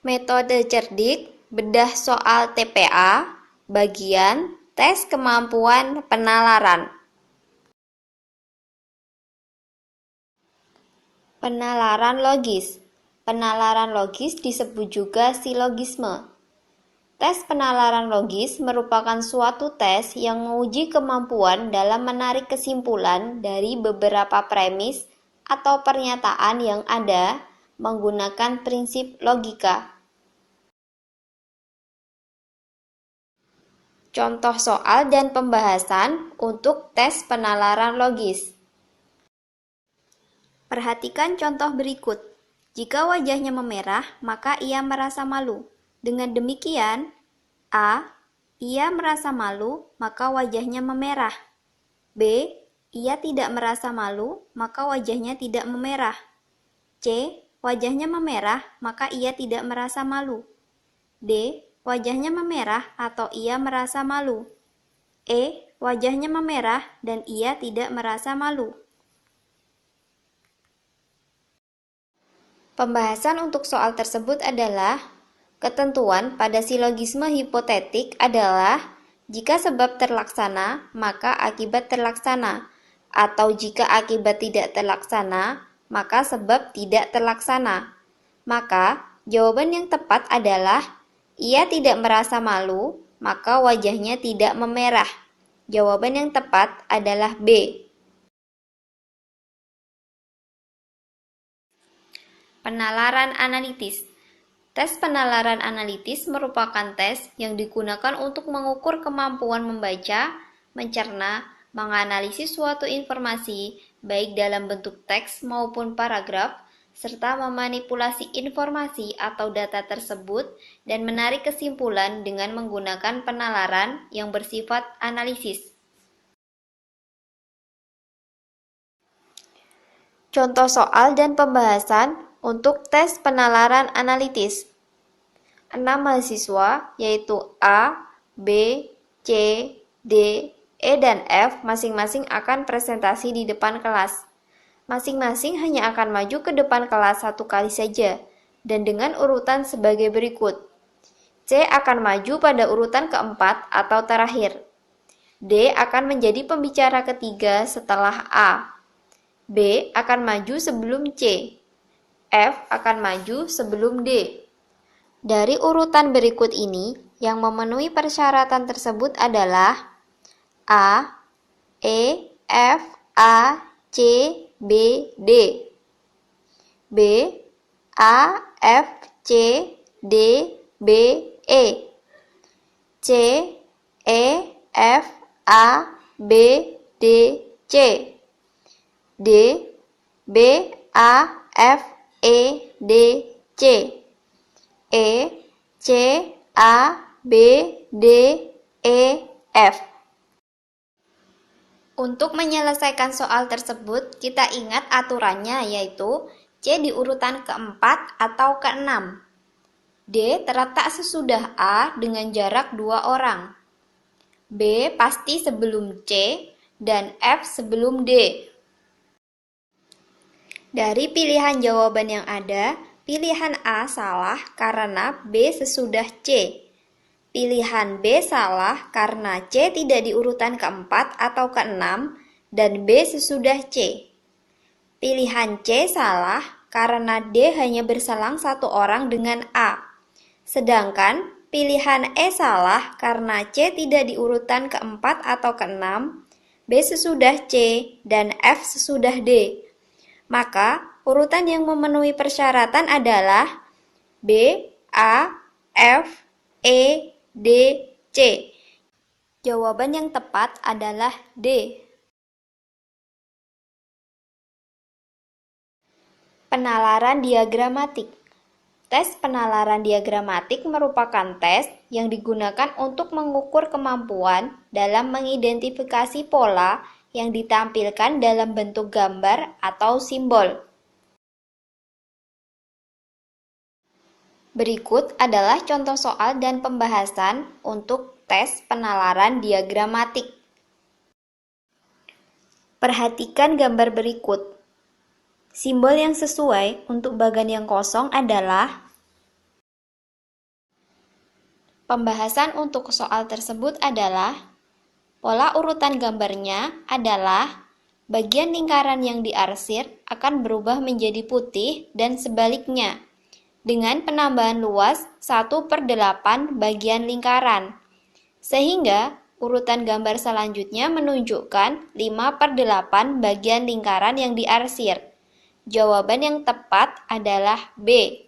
Metode cerdik, bedah soal TPA, bagian tes kemampuan penalaran. Penalaran logis. Penalaran logis disebut juga silogisme. Tes penalaran logis merupakan suatu tes yang menguji kemampuan dalam menarik kesimpulan dari beberapa premis atau pernyataan yang ada menggunakan prinsip logika. Contoh soal dan pembahasan untuk tes penalaran logis. Perhatikan contoh berikut. Jika wajahnya memerah, maka ia merasa malu. Dengan demikian, A. Ia merasa malu, maka wajahnya memerah. B. Ia tidak merasa malu, maka wajahnya tidak memerah. C. Wajahnya memerah, maka ia tidak merasa malu. D. Wajahnya memerah atau ia merasa malu. E. Wajahnya memerah dan ia tidak merasa malu. Pembahasan untuk soal tersebut adalah ketentuan pada silogisme hipotetik adalah jika sebab terlaksana, maka akibat terlaksana, atau jika akibat tidak terlaksana, maka sebab tidak terlaksana. Maka, jawaban yang tepat adalah ia tidak merasa malu, maka wajahnya tidak memerah. Jawaban yang tepat adalah B. Penalaran analitis. Tes penalaran analitis merupakan tes yang digunakan untuk mengukur kemampuan membaca, mencerna, menganalisis suatu informasi, baik dalam bentuk teks maupun paragraf, serta memanipulasi informasi atau data tersebut dan menarik kesimpulan dengan menggunakan penalaran yang bersifat analisis. Contoh soal dan pembahasan untuk tes penalaran analitis. 6 mahasiswa yaitu A, B, C, D, E, dan F masing-masing akan presentasi di depan kelas. Masing-masing hanya akan maju ke depan kelas satu kali saja dan dengan urutan sebagai berikut. C akan maju pada urutan keempat atau terakhir. D akan menjadi pembicara ketiga setelah A. B akan maju sebelum C. F akan maju sebelum D. Dari urutan berikut ini, yang memenuhi persyaratan tersebut adalah A, E, F, A, C, B, D. B, A, F, C, D, B, E. C, E, F, A, B, D, C. D, B, A, F, E, D, C. E, C, A, B, D, E, F. Untuk menyelesaikan soal tersebut, kita ingat aturannya yaitu C di urutan keempat atau keenam. D terletak sesudah A dengan jarak 2 orang. B pasti sebelum C dan F sebelum D. Dari pilihan jawaban yang ada, pilihan A salah karena B sesudah C. Pilihan B salah karena C tidak di urutan keempat atau keenam dan B sesudah C. Pilihan C salah karena D hanya berselang satu orang dengan A. Sedangkan pilihan E salah karena C tidak di urutan keempat atau keenam, B sesudah C, dan F sesudah D. Maka, urutan yang memenuhi persyaratan adalah B, A, F, E, D, C. Jawaban yang tepat adalah D. Penalaran diagramatik. Tes penalaran diagramatik merupakan tes yang digunakan untuk mengukur kemampuan dalam mengidentifikasi pola yang ditampilkan dalam bentuk gambar atau simbol. Berikut adalah contoh soal dan pembahasan untuk tes penalaran diagramatik. Perhatikan gambar berikut. Simbol yang sesuai untuk bagan yang kosong adalah Pembahasan untuk soal tersebut adalah pola urutan gambarnya adalah bagian lingkaran yang diarsir akan berubah menjadi putih dan sebaliknya dengan penambahan luas 1/8 bagian lingkaran. Sehingga urutan gambar selanjutnya menunjukkan 5/8 bagian lingkaran yang diarsir. Jawaban yang tepat adalah B.